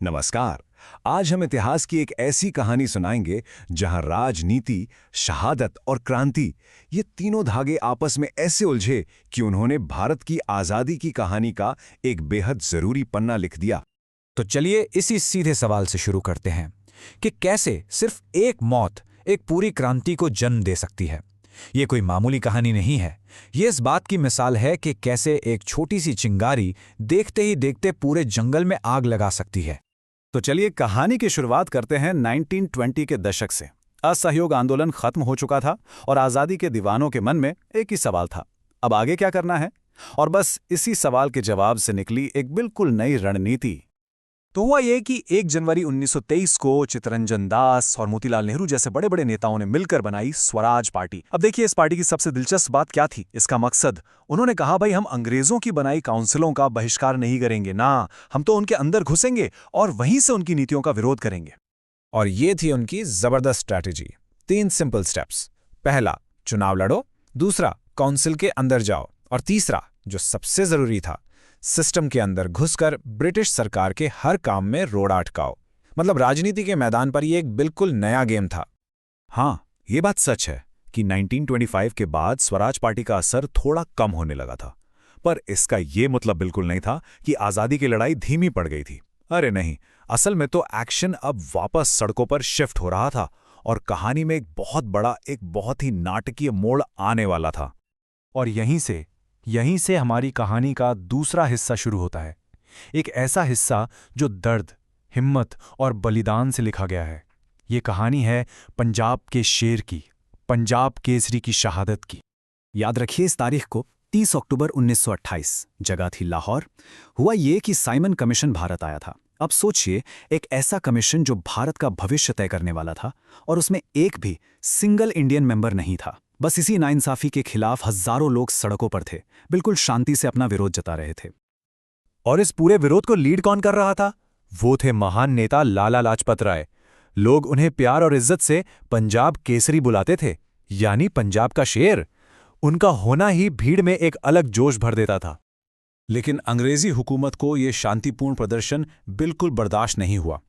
नमस्कार। आज हम इतिहास की एक ऐसी कहानी सुनाएंगे जहां राजनीति, शहादत और क्रांति ये तीनों धागे आपस में ऐसे उलझे कि उन्होंने भारत की आजादी की कहानी का एक बेहद जरूरी पन्ना लिख दिया। तो चलिए इसी सीधे सवाल से शुरू करते हैं कि कैसे सिर्फ एक मौत एक पूरी क्रांति को जन्म दे सकती है। ये कोई मामूली कहानी नहीं है। ये इस बात की मिसाल है कि कैसे एक छोटी सी चिंगारी देखते ही देखते पूरे जंगल में आग लगा सकती है। तो चलिए कहानी की शुरुआत करते हैं 1920 के दशक से। असहयोग आंदोलन खत्म हो चुका था और आज़ादी के दीवानों के मन में एक ही सवाल था, अब आगे क्या करना है। और बस इसी सवाल के जवाब से निकली एक बिल्कुल नई रणनीति। तो हुआ ये कि 1 जनवरी 1923 को चित्तरंजन दास और मोतीलाल नेहरू जैसे बड़े बड़े नेताओं ने मिलकर बनाई स्वराज पार्टी। अब देखिए इस पार्टी की सबसे दिलचस्प बात क्या थी, इसका मकसद। उन्होंने कहा भाई हम अंग्रेजों की बनाई काउंसिलों का बहिष्कार नहीं करेंगे ना, हम तो उनके अंदर घुसेंगे और वहीं से उनकी नीतियों का विरोध करेंगे। और ये थी उनकी जबरदस्त स्ट्रैटेजी। 3 simple steps. पहला, चुनाव लड़ो। दूसरा, काउंसिल के अंदर जाओ। और तीसरा, जो सबसे जरूरी था, सिस्टम के अंदर घुसकर ब्रिटिश सरकार के हर काम में रोड़ा अटकाओ। मतलब राजनीति के मैदान पर ये एक बिल्कुल नया गेम था। हाँ, ये बात सच है कि 1925 के बाद स्वराज पार्टी का असर थोड़ा कम होने लगा था, पर इसका ये मतलब बिल्कुल नहीं था कि आज़ादी की लड़ाई धीमी पड़ गई थी। अरे नहीं, असल में तो एक्शन अब वापस सड़कों पर शिफ्ट हो रहा था और कहानी में एक बहुत ही नाटकीय मोड़ आने वाला था। और यहीं से हमारी कहानी का दूसरा हिस्सा शुरू होता है। एक ऐसा हिस्सा जो दर्द, हिम्मत और बलिदान से लिखा गया है। ये कहानी है पंजाब के शेर की, पंजाब केसरी की शहादत की। याद रखिए इस तारीख को, 30 अक्टूबर 1928। जगह थी लाहौर। हुआ ये कि साइमन कमीशन भारत आया था। अब सोचिए, एक ऐसा कमीशन जो भारत का भविष्य तय करने वाला था और उसमें एक भी सिंगल इंडियन मेंबर नहीं था। बस इसी नाइंसाफी के खिलाफ हजारों लोग सड़कों पर थे, बिल्कुल शांति से अपना विरोध जता रहे थे। और इस पूरे विरोध को लीड कौन कर रहा था? वो थे महान नेता लाला लाजपत राय। लोग उन्हें प्यार और इज्जत से पंजाब केसरी बुलाते थे, यानी पंजाब का शेर। उनका होना ही भीड़ में एक अलग जोश भर देता था। लेकिन अंग्रेजी हुकूमत को यह शांतिपूर्ण प्रदर्शन बिल्कुल बर्दाश्त नहीं हुआ।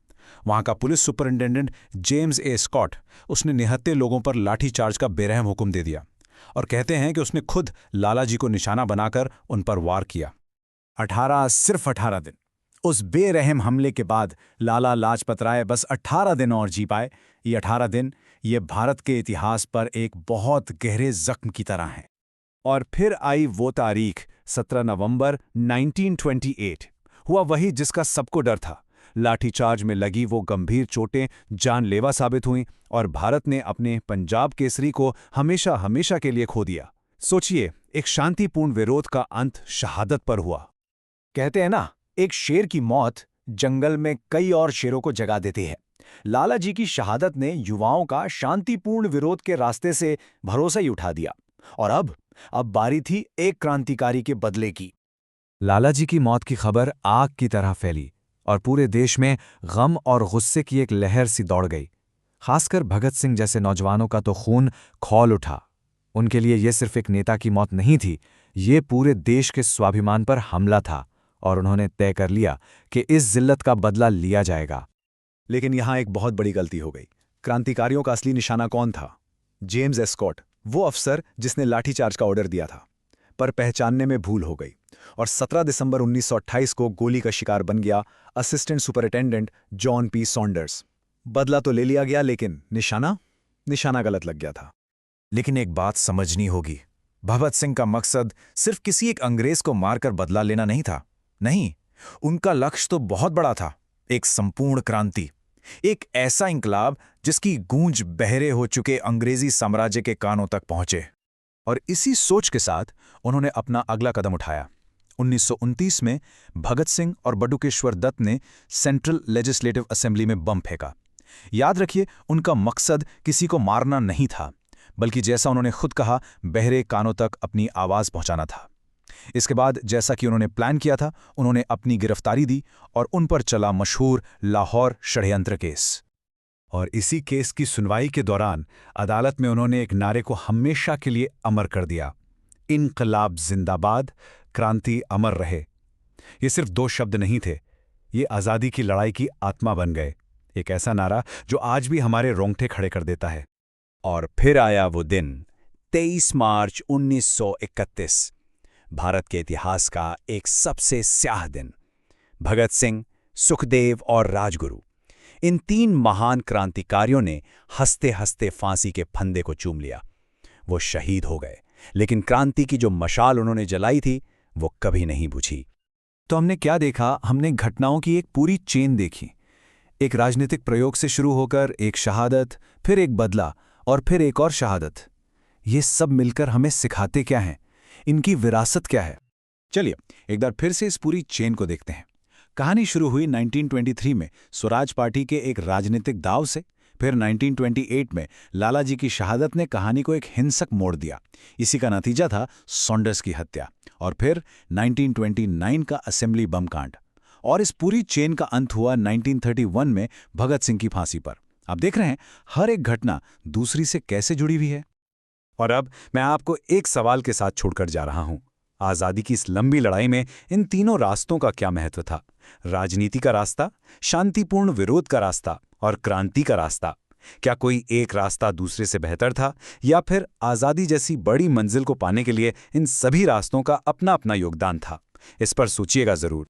वहां का police superintendent James A Scott, उसने निहत्थे लोगों पर लाठीचार्ज का बेरहम हुक्म दे दिया और कहते हैं कि उसने खुद लाला जी को निशाना बनाकर उन पर वार किया। सिर्फ 18 दिन। उस बेरहम हमले के बाद लाला लाजपत राय बस 18 दिन और जी पाए। ये 18 दिन ये भारत के इतिहास पर एक बहुत गहरे जख्म की तरह हैं। और फिर आई वो तारीख, 17 नवंबर 1928। हुआ वही जिसका सबको डर था। लाठीचार्ज में लगी वो गंभीर चोटें जानलेवा साबित हुईं और भारत ने अपने पंजाब केसरी को हमेशा हमेशा के लिए खो दिया। सोचिए, एक शांतिपूर्ण विरोध का अंत शहादत पर हुआ। कहते हैं ना, एक शेर की मौत जंगल में कई और शेरों को जगा देती है। लाला जी की शहादत ने युवाओं का शांतिपूर्ण विरोध के रास्ते से भरोसा ही उठा दिया। और अब बारी थी एक क्रांतिकारी के बदले की। लाला जी की मौत की खबर आग की तरह फैली और पूरे देश में गम और गुस्से की एक लहर सी दौड़ गई। खासकर भगत सिंह जैसे नौजवानों का तो खून खौल उठा। उनके लिए यह सिर्फ एक नेता की मौत नहीं थी, ये पूरे देश के स्वाभिमान पर हमला था और उन्होंने तय कर लिया कि इस जिल्लत का बदला लिया जाएगा। लेकिन यहां एक बहुत बड़ी गलती हो गई। क्रांतिकारियों का असली निशाना कौन था? जेम्स ए स्कॉट, वो अफसर जिसने लाठीचार्ज का ऑर्डर दिया था। पर पहचानने में भूल हो गई और 17 दिसंबर 1928 को गोली का शिकार बन गया assistant superintendent John P Saunders. बदला तो ले लिया गया, लेकिन निशाना गलत लग गया था। लेकिन एक बात समझनी होगी, भगत सिंह का मकसद सिर्फ किसी एक अंग्रेज को मारकर बदला लेना नहीं था। नहीं, उनका लक्ष्य तो बहुत बड़ा था। एक संपूर्ण क्रांति, एक ऐसा इंकलाब जिसकी गूंज बहरे हो चुके अंग्रेजी साम्राज्य के कानों तक पहुंचे। और इसी सोच के साथ उन्होंने अपना अगला कदम उठाया। 1929 में भगत सिंह और बटुकेश्वर दत्त ने सेंट्रल लेजिस्लेटिव असेंबली में बम फेंका। याद रखिए, उनका मकसद किसी को मारना नहीं था, बल्कि जैसा उन्होंने खुद कहा, बहरे कानों तक अपनी आवाज पहुंचाना था। इसके बाद जैसा कि उन्होंने प्लान किया था, उन्होंने अपनी गिरफ्तारी दी और उन पर चला मशहूर लाहौर षड्यंत्र केस। और इसी केस की सुनवाई के दौरान अदालत में उन्होंने एक नारे को हमेशा के लिए अमर कर दिया, इनकलाब जिंदाबाद, क्रांति अमर रहे। ये सिर्फ 2 शब्द नहीं थे, ये आज़ादी की लड़ाई की आत्मा बन गए। एक ऐसा नारा जो आज भी हमारे रोंगटे खड़े कर देता है। और फिर आया वो दिन, 23 मार्च 1931, भारत के इतिहास का एक सबसे स्याह दिन। भगत सिंह, सुखदेव और राजगुरु, इन 3 महान क्रांतिकारियों ने हंसते हंसते फांसी के फंदे को चूम लिया। वो शहीद हो गए, लेकिन क्रांति की जो मशाल उन्होंने जलाई थी वो कभी नहीं बुझी। तो हमने क्या देखा? हमने घटनाओं की एक पूरी चेन देखी। एक राजनीतिक प्रयोग से शुरू होकर एक शहादत, फिर एक बदला और फिर एक और शहादत। ये सब मिलकर हमें सिखाते क्या हैं? इनकी विरासत क्या है? चलिए एक बार फिर से इस पूरी चेन को देखते हैं। कहानी शुरू हुई 1923 में स्वराज पार्टी के एक राजनीतिक दाव से। फिर 1928 में लाला जी की शहादत ने कहानी को एक हिंसक मोड़ दिया। इसी का नतीजा था सॉन्डर्स की हत्या। और फिर 1929 का असेंबली बम कांड। और इस पूरी चेन का अंत हुआ 1931 में भगत सिंह की फांसी पर। आप देख रहे हैं हर एक घटना दूसरी से कैसे जुड़ी हुई है। और अब मैं आपको एक सवाल के साथ छोड़कर जा रहा हूं। आज़ादी की इस लंबी लड़ाई में इन तीनों रास्तों का क्या महत्व था? राजनीति का रास्ता, शांतिपूर्ण विरोध का रास्ता और क्रांति का रास्ता। क्या कोई एक रास्ता दूसरे से बेहतर था, या फिर आज़ादी जैसी बड़ी मंजिल को पाने के लिए इन सभी रास्तों का अपना अपना योगदान था? इस पर सोचिएगा जरूर।